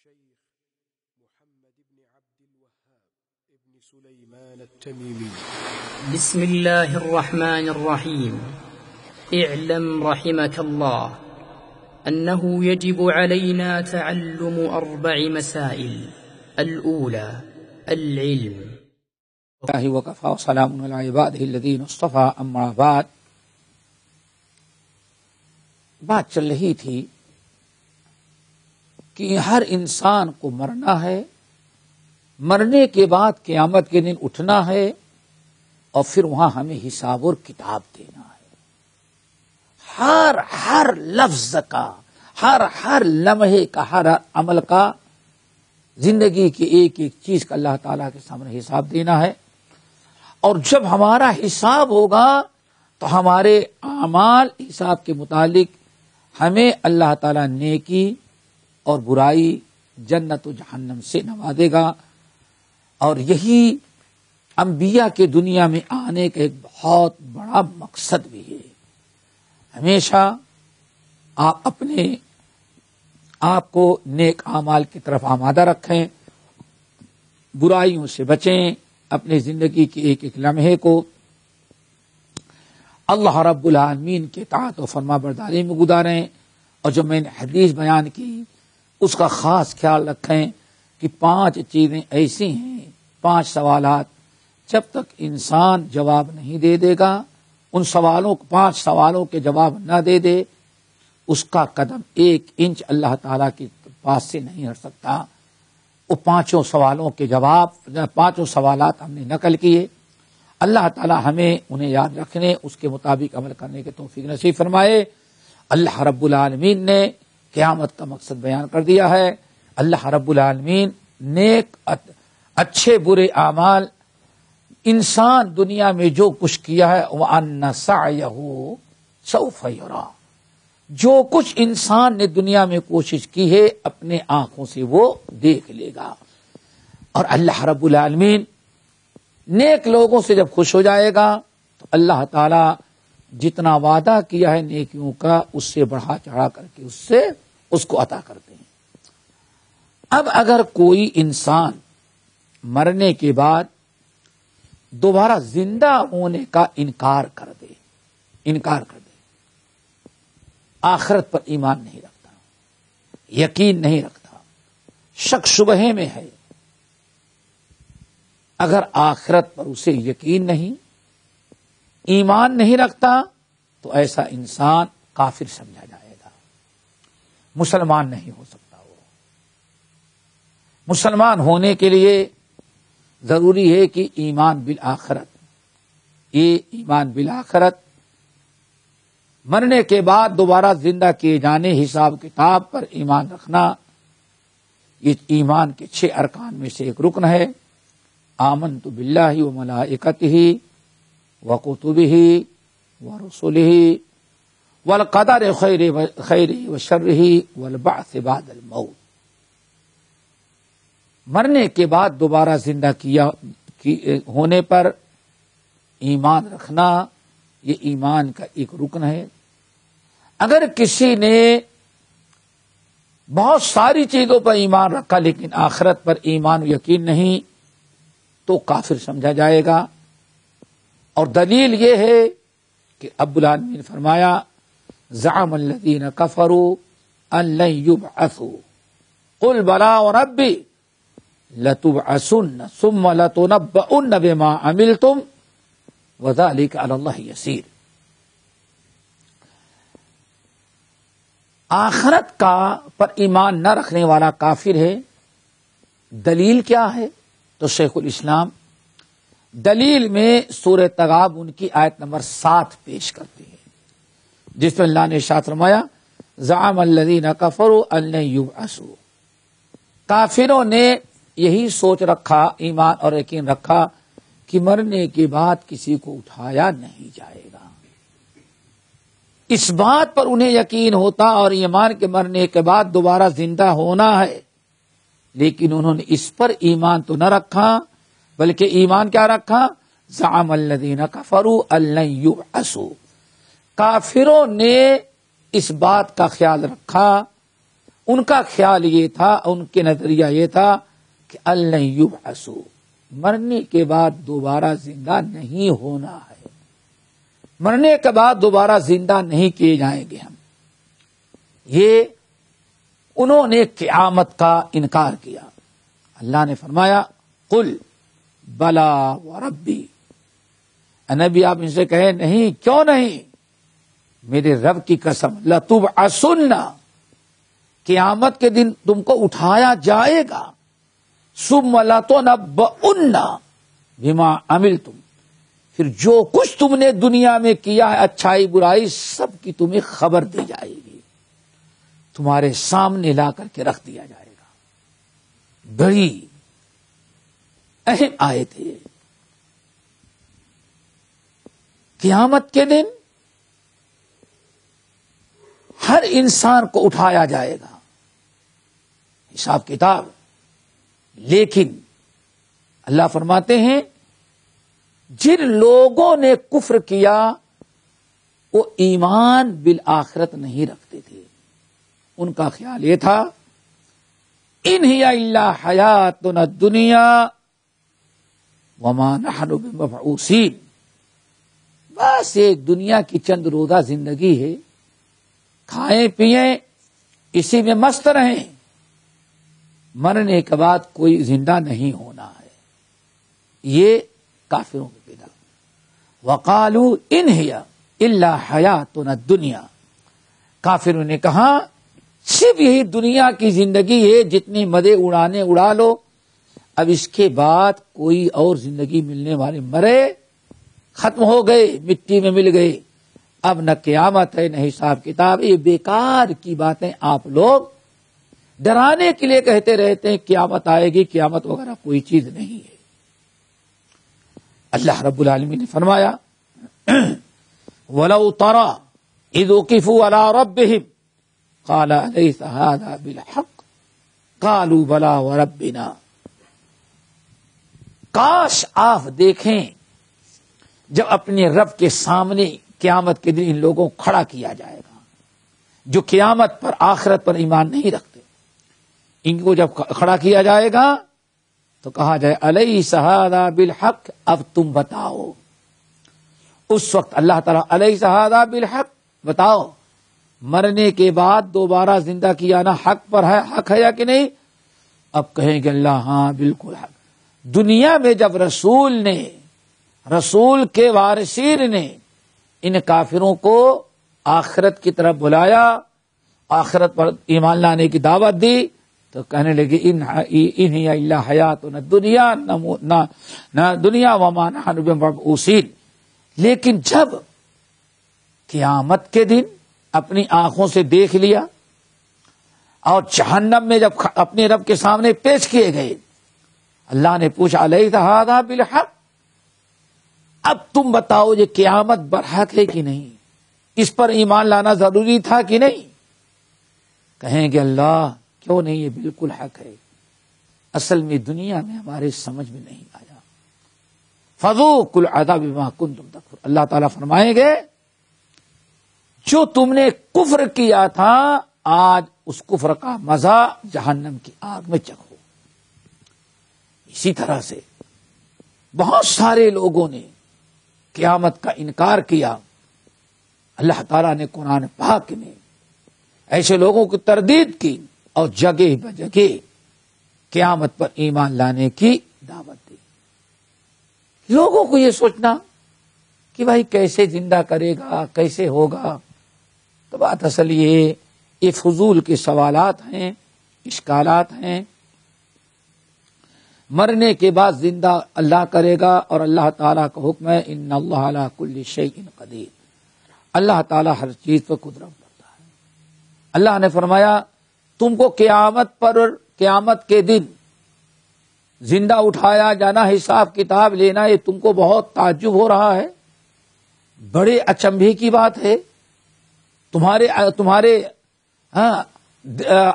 الشيخ محمد بن عبد الوهاب ابن سليمان التميمي. بسم الله الرحمن الرحيم. اعلم رحمك الله أنه يجب علينا تعلم 4 مسائل. الأولى العلم. الله وكفى وسلام على عباده الذين اصطفى. أما بعد، بات چل رہی تھی کہ ہر انسان کو مرنا ہے، مرنے کے بعد قیامت کے دن اٹھنا ہے اور پھر وہاں ہمیں حساب اور کتاب دینا ہے. ہر لفظ کا، ہر لمحے کا، ہر عمل کا، زندگی کی ایک ایک چیز کا اللہ تعالیٰ کے سامنے حساب دینا ہے. اور جب ہمارا حساب ہوگا تو ہمارے اعمال حساب کے متعلق ہمیں اللہ تعالیٰ نیکی اور برائی، جنت و جہنم سے نوازے گا. اور یہی انبیاء کے دنیا میں آنے کا ایک بہت بڑا مقصد بھی ہے. ہمیشہ آپ اپنے آپ کو نیک اعمال کی طرف آمادہ رکھیں، برائیوں سے بچیں، اپنے زندگی کے ایک ایک لمحے کو اللہ رب العالمین کے اطاعت و فرما برداری میں گزاریں. اور جو میں نے حدیث بیان کی اس کا خاص خیال رکھیں کہ 5 چیزیں ایسی ہیں، 5 سوالات جب تک انسان جواب نہیں دے دے گا، ان 5 سوالوں کے جواب نہ دے دے، اس کا قدم 1 انچ اللہ تعالیٰ کے پاس سے نہیں ہٹ سکتا. وہ 5 سوالوں کے جواب، 5 سوالات ہم نے نقل کیے. اللہ تعالیٰ ہمیں انہیں یاد رکھنے، اس کے مطابق عمل کرنے کے توفیق نصیب فرمائے. اللہ رب العالمین نے قیامت کا مقصد بیان کر دیا ہے. اللہ رب العالمین نیک اچھے برے اعمال، انسان دنیا میں جو کچھ کیا ہے وَأَنَّ سَعْيَهُ سَوْفَ يُرَىٰ، جو کچھ انسان نے دنیا میں کوشش کی ہے اپنے آنکھوں سے وہ دیکھ لے گا. اور اللہ رب العالمین نیک لوگوں سے جب خوش ہو جائے گا تو اللہ تعالی جتنا وعدہ کیا ہے نیکیوں کا اس سے بڑھا چڑھا کر کے اس کو عطا کرتے ہیں. اب اگر کوئی انسان مرنے کے بعد دوبارہ زندہ ہونے کا انکار کر دے، آخرت پر ایمان نہیں رکھتا، یقین نہیں رکھتا، شک شبہے میں ہے، اگر آخرت پر اسے یقین نہیں، ایمان نہیں رکھتا تو ایسا انسان کافر سمجھا جائے گا، مسلمان نہیں ہو سکتا. وہ مسلمان ہونے کے لیے ضروری ہے کہ ایمان بالآخرت، مرنے کے بعد دوبارہ زندہ کیے جانے، حساب کتاب پر ایمان رکھنا، یہ ایمان کے 6 ارکان میں سے ایک رکن ہے. آمنت باللہ وملائکتہ وکتبہ ورسلہ والقدر خیرہ وشرہ والبعث بعد الموت. مرنے کے بعد دوبارہ زندہ ہونے پر ایمان رکھنا، یہ ایمان کا ایک رکن ہے. اگر کسی نے بہت ساری چیزوں پر ایمان رکھا لیکن آخرت پر ایمان و یقین نہیں تو کافر سمجھا جائے گا. اور دلیل یہ ہے کہ رب العالمین نے فرمایا زعم الذین کفروا ان لن یبعثوا قل بلی وربی لتبعثن ثم لتنبؤن بما عملتم وذلک علی اللہ یسیر. آخرت پر ایمان نہ رکھنے والا کافر ہے. دلیل کیا ہے؟ تو شیخ الاسلام دلیل میں سورہ تغابن کی آیت نمبر 7 پیش کرتے ہیں، جس میں اللہ نے ارشاد فرمایا زعم الذین کفروا ان لن یبعثوا. کافروں نے یہی سوچ رکھا، ایمان اور یقین رکھا کہ مرنے کے بعد کسی کو اٹھایا نہیں جائے گا. اس بات پر انہیں یقین ہوتا اور ایمان کے مرنے کے بعد دوبارہ زندہ ہونا ہے، لیکن انہوں نے اس پر ایمان تو نہ رکھا بلکہ ایمان کیا رکھا؟ زعم الذین کفروا ان لن یبعثوا. کافروں نے اس بات کا خیال رکھا ان کا خیال یہ تھا، ان کے نظریہ یہ تھا کہ اللہ یبعثوا، مرنے کے بعد دوبارہ زندہ نہیں ہونا ہے، مرنے کے بعد دوبارہ زندہ نہیں کیے جائیں گے ہم. یہ انہوں نے قیامت کا انکار کیا. اللہ نے فرمایا قل بلا وربی، نبی آپ ان سے کہیں نہیں، کیوں نہیں، میرے رب کی قسم، لتبعثن، قیامت کے دن تم کو اٹھایا جائے گا، ثم لتنبؤن بما عملتم، پھر جو کچھ تم نے دنیا میں کیا ہے اچھائی برائی سب کی تمہیں خبر دی جائے گی، تمہارے سامنے لا کر کے رکھ دیا جائے گا. بڑی اہم آیت ہے. قیامت کے دن ہر انسان کو اٹھایا جائے گا، حساب کتاب. لیکن اللہ فرماتے ہیں جن لوگوں نے کفر کیا وہ ایمان بالآخرت نہیں رکھتے تھے. ان کا خیال یہ تھا ان ہی الا حیاتنا الدنیا وما نحن بمبعوثین، بس یہ دنیا کی چند روزہ زندگی ہے، کھائیں پیئیں اسی میں مست رہیں، مرنے کے بعد کوئی زندہ نہیں ہونا ہے. یہ کافروں میں پیدا. وقالوا ان ہی الا حیاتنا الدنیا، کافروں نے کہا صرف یہی دنیا کی زندگی ہے، جتنی مزے اڑانے اڑا لو، اب اس کے بعد کوئی اور زندگی ملنے والے مرے، ختم ہو گئے، مٹی میں مل گئے، اب نہ قیامت ہے نہ حساب کتاب. یہ بیکار کی باتیں آپ لوگ ڈرانے کے لیے کہتے رہتے ہیں قیامت آئے گی، قیامت وغیرہ کوئی چیز نہیں ہے. اللہ رب العالمین نے فرمایا وَلَوْ تَرَى إِذْ وُقِفُوا عَلَىٰ رَبِّهِمْ قَالَ أَلَيْسَ هَٰذَا بِالْحَقِّ قَالُوا بَلَىٰ وَرَبِّنَا. کاش آپ دیکھیں جب اپنے رب کے سامنے قیامت کے دن ان لوگوں کو کھڑا کیا جائے گا جو قیامت پر آخرت پر ایمان نہیں رکھتے. ان کو جب کھڑا کیا جائے گا تو کہا جائے الیس ھذا بالحق، اب تم بتاؤ. اس وقت اللہ تعالیٰ الیس ھذا بالحق، بتاؤ مرنے کے بعد دوبارہ زندہ کیا نا حق پر ہے، حق ہے یا کہ نہیں؟ اب کہیں گے اللہ ہاں بالکل حق. دنیا میں جب رسول کے وارثین نے ان کافروں کو آخرت کی طرف بلایا، آخرت پر ایمان لانے کی دعوت دی، تو کہنے لگے ان ہی الا حیاتنا الدنیا، نہ دنیا وما نحن بمبعوثین. لیکن جب قیامت کے دن اپنی آنکھوں سے دیکھ لیا اور جہنم میں جب اپنے رب کے سامنے پیش کیے گئے، اللہ نے پوچھا الیس ھذا بالحق، اب تم بتاؤ یہ قیامت برحق ہے کہ نہیں، اس پر ایمان لانا ضروری تھا کہ نہیں؟ کہیں گے اللہ کیوں نہیں، یہ بالکل حق ہے، اصل میں دنیا میں ہمارے سمجھ میں نہیں آیا. فذوقوا العذاب بما کنتم تکفرون. اللہ تعالیٰ فرمائیں گے جو تم نے کفر کیا تھا آج اس کفر کا مزہ جہنم کی آگ میں چکھو. اسی طرح سے بہت سارے لوگوں نے قیامت کا انکار کیا. اللہ تعالیٰ نے قرآن پاک میں ایسے لوگوں کی تردید کی اور جگہ بجگہ قیامت پر ایمان لانے کی دعوت دی. لوگوں کو یہ سوچنا کہ بھائی کیسے زندہ کرے گا، کیسے ہوگا، تو بات اصل یہ فضول کے سوالات ہیں، اشکالات ہیں. مرنے کے بعد زندہ اللہ کرے گا اور اللہ تعالیٰ کا حکم ہے ان اللہ علی کل شیء قدیر، اللہ تعالیٰ ہر چیز پر قدرت رکھتا ہے. اللہ نے فرمایا تم کو قیامت کے دن زندہ اٹھایا جانا، حساب کتاب لینا، یہ تم کو بہت تعجب ہو رہا ہے، بڑے اچنبھے کی بات ہے، تمہارے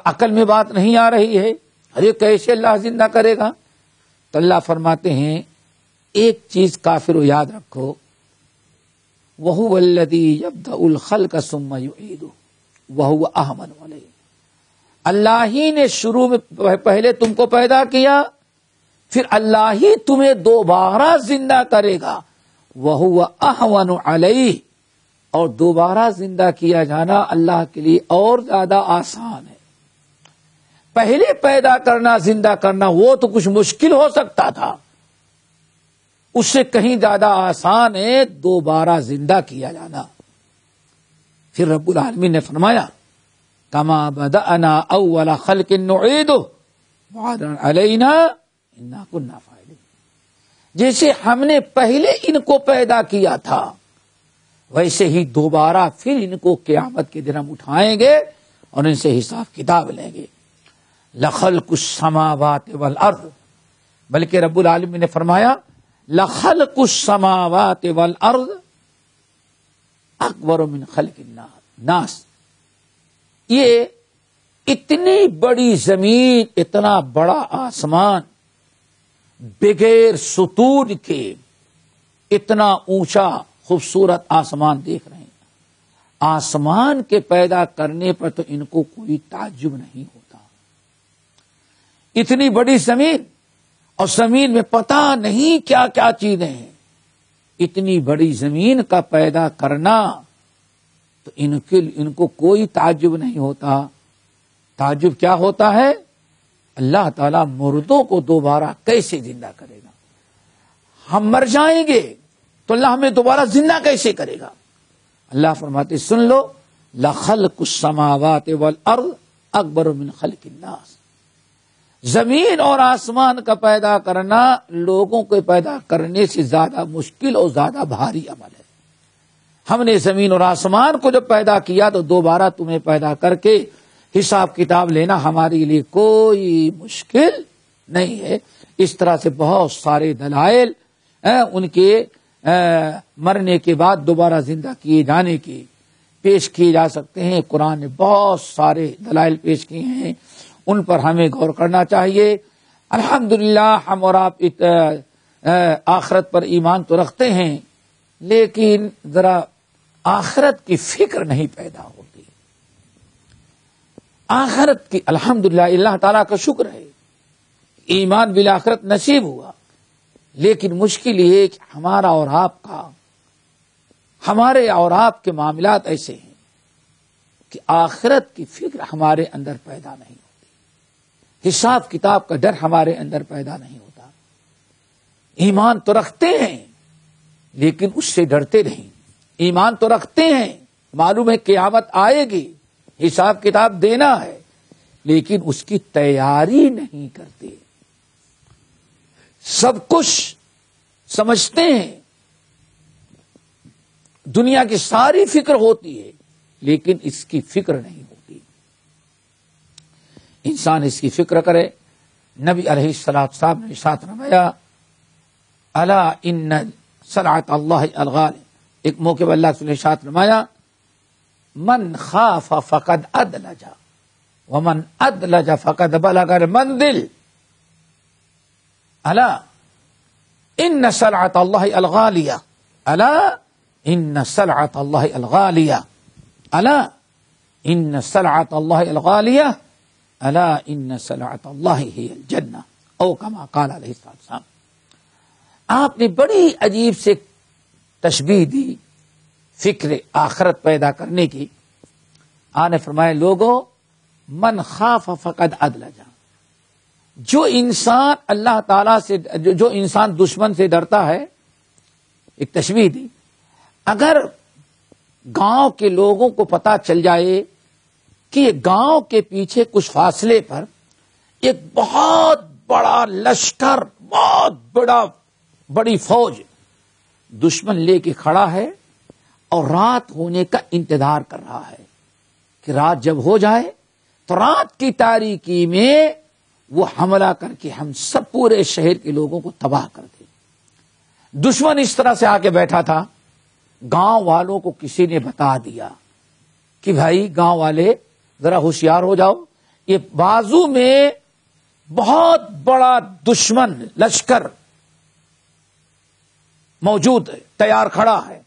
عقل میں بات نہیں آ رہی ہے، ارے کیسے اللہ زندہ کرے گا؟ تو اللہ فرماتے ہیں ایک چیز کافرو یاد رکھو، وَهُوَ الَّذِي يَبْدَأُ الْخَلْقَ ثُمَّ يُعِيدُهُ وَهُوَ أَهْوَنُ عَلَيْهِ. اللہ ہی نے شروع میں پہلے تم کو پیدا کیا، پھر اللہ ہی تمہیں دوبارہ زندہ کرے گا، وَهُوَ أَهْوَنُ عَلَيْهِ، اور دوبارہ زندہ کیا جانا اللہ کے لیے اور زیادہ آسان ہے۔ پہلے پیدا کرنا زندہ کرنا وہ تو کچھ مشکل ہو سکتا تھا، اس سے کہیں زیادہ آسان ہے دوبارہ زندہ کیا جانا۔ پھر رب العالمین نے فرمایا کما بدأنا اول خلق نعیدہ وعدا علینا انا کنا فاعلین، جیسے ہم نے پہلے ان کو پیدا کیا تھا ویسے ہی دوبارہ پھر ان کو قیامت کے دن ہم اٹھائیں گے اور ان سے حساب کتاب لیں گے۔ لخلق السماوات والارض، بلکہ رب العالمین نے فرمایا لخلق السماوات والارض اکبر من خلق الناس، یہ اتنی بڑی زمین، اتنا بڑا آسمان بغیر ستون کے، اتنا اونچا خوبصورت آسمان دیکھ رہے ہیں، آسمان کے پیدا کرنے پر تو ان کو کوئی تعجب نہیں ہوتا۔ اتنی بڑی زمین، اور زمین میں پتہ نہیں کیا کیا چیزیں ہیں، اتنی بڑی زمین کا پیدا کرنا تو ان کو کوئی تعجب نہیں ہوتا۔ تعجب کیا ہوتا ہے؟ اللہ تعالیٰ مردوں کو دوبارہ کیسے زندہ کرے گا؟ ہم مر جائیں گے تو اللہ ہمیں دوبارہ زندہ کیسے کرے گا؟ اللہ فرماتے سن لو لخلق السماوات والارض اکبر من خلق الناس، زمین اور آسمان کا پیدا کرنا لوگوں کے پیدا کرنے سے زیادہ مشکل اور زیادہ بھاری عمل ہے۔ ہم نے زمین اور آسمان کو جب پیدا کیا تو دوبارہ تمہیں پیدا کر کے حساب کتاب لینا ہمارے لیے کوئی مشکل نہیں ہے۔ اس طرح سے بہت سارے دلائل ان کے مرنے کے بعد دوبارہ زندہ کیے جانے کے پیش کیے جا سکتے ہیں۔ قرآن نے بہت سارے دلائل پیش کیے ہیں، ان پر ہمیں غور کرنا چاہیے۔ الحمدللہ ہم اور آپ آخرت پر ایمان تو رکھتے ہیں، لیکن ذرا آخرت کی فکر نہیں پیدا ہوتی۔ آخرت کی الحمدللہ اللہ تعالیٰ کا شکر ہے، ایمان بالآخرت نصیب ہوا، لیکن مشکل یہ کہ ہمارا اور آپ کا، ہمارے اور آپ کے معاملات ایسے ہیں کہ آخرت کی فکر ہمارے اندر پیدا نہیں ہوتی، حساب کتاب کا ڈر ہمارے اندر پیدا نہیں ہوتا۔ ایمان تو رکھتے ہیں لیکن اس سے ڈرتے نہیں، ایمان تو رکھتے ہیں، معلوم ہے قیامت آئے گی، حساب کتاب دینا ہے، لیکن اس کی تیاری نہیں کرتے۔ سب کچھ سمجھتے ہیں، دنیا کی ساری فکر ہوتی ہے لیکن اس کی فکر نہیں ہوتی۔ انسان اس کی فکر کرے۔ نبی علیہ الصلوۃ والسلام نے ارشاد فرمایا الا ان سلعۃ اللہ الغالب، ایک موقع پر اللہ نے ارشاد فرمایا من خاف فقد ادلج ومن ادلج فقد بلغ المنزل، الا ان سلعۃ اللہ الغالیہ، الا ان سلعۃ اللہ الغالیہ، الا ان سلعۃ اللہ الغالیہ، الا ان سلعۃ اللہ ہی الجنہ، او کما قال علیہ السلام۔ آپ نے بڑی عجیب سے تشبیہ دی فکر آخرت پیدا کرنے کی۔ آپ نے فرمایا لوگوں من خاف فقد ادلج، جو انسان اللہ تعالی سے، جو انسان دشمن سے ڈرتا ہے، ایک تشبیہ دی، اگر گاؤں کے لوگوں کو پتا چل جائے کہ گاؤں کے پیچھے کچھ فاصلے پر ایک بہت بڑا لشکر، بہت بڑی فوج دشمن لے کے کھڑا ہے اور رات ہونے کا انتظار کر رہا ہے کہ رات جب ہو جائے تو رات کی تاریکی میں وہ حملہ کر کے ہم سب پورے شہر کے لوگوں کو تباہ کر دے۔ دشمن اس طرح سے آ کے بیٹھا تھا، گاؤں والوں کو کسی نے بتا دیا کہ بھائی گاؤں والے ذرا ہوشیار ہو جاؤ، یہ بازو میں بہت بڑا دشمن لشکر موجود ہے، تیار کھڑا ہے،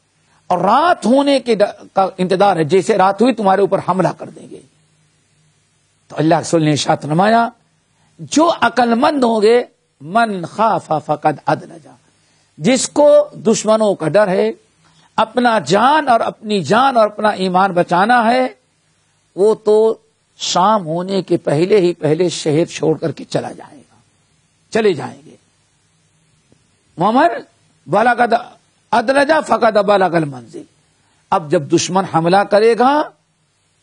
اور رات ہونے کا انتظار ہے، جیسے رات ہوئی تمہارے اوپر حملہ کر دیں گے۔ تو اللہ کے رسول نے ارشاد فرمایا جو عقل مند ہوں گے من خاف فقد ادلجا، جس کو دشمنوں کا ڈر ہے، اپنا جان اور اپنی جان اور اپنا ایمان بچانا ہے، وہ تو شام ہونے کے پہلے ہی پہلے شہر چھوڑ کر کے چلے جائیں گے۔ ومن بلغ ادلجا فقد بلغ المنزل، اب جب دشمن حملہ کرے گا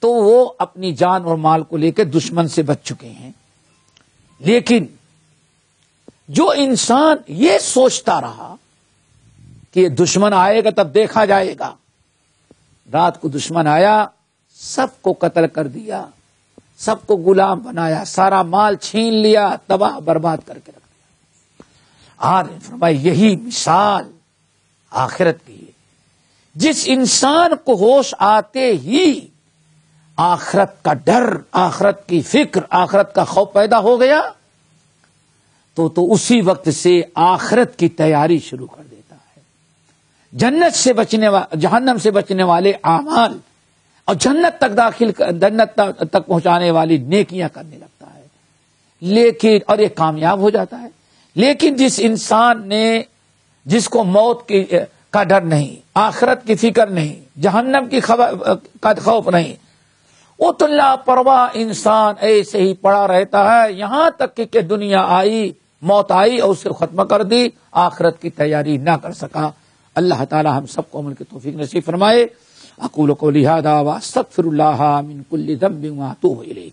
تو وہ اپنی جان اور مال کو لے کے دشمن سے بچ چکے ہیں۔ لیکن جو انسان یہ سوچتا رہا کہ دشمن آئے گا تب دیکھا جائے گا، رات کو دشمن آیا، سب کو قتل کر دیا، سب کو غلام بنایا، سارا مال چھین لیا، تباہ برباد کر کے رکھ دیا۔ اور فرمایا یہی مثال آخرت کی ہے، جس انسان کو ہوش آتے ہی آخرت کا ڈر، آخرت کی فکر، آخرت کا خوف پیدا ہو گیا تو اسی وقت سے آخرت کی تیاری شروع کر دیتا ہے۔ جہنم سے بچنے والے اعمال اور جنت تک پہنچانے والی نیکیاں کرنے لگتا ہے، لیکن اور یہ کامیاب ہو جاتا ہے۔ لیکن جس انسان نے، جس کو موت کا ڈر نہیں، آخرت کی فکر نہیں، جہنم کا خوف نہیں، وہ تو لاپرواہ انسان ایسے ہی پڑا رہتا ہے یہاں تک کہ دنیا آئی، موت آئی اور اسے ختم کر دی، آخرت کی تیاری نہ کر سکا۔ اللہ تعالی ہم سب کو عمل کی توفیق نصیب فرمائے۔ اقول قولی ھذا واستغفر اللہ من کل ذنب واتوب الیہ۔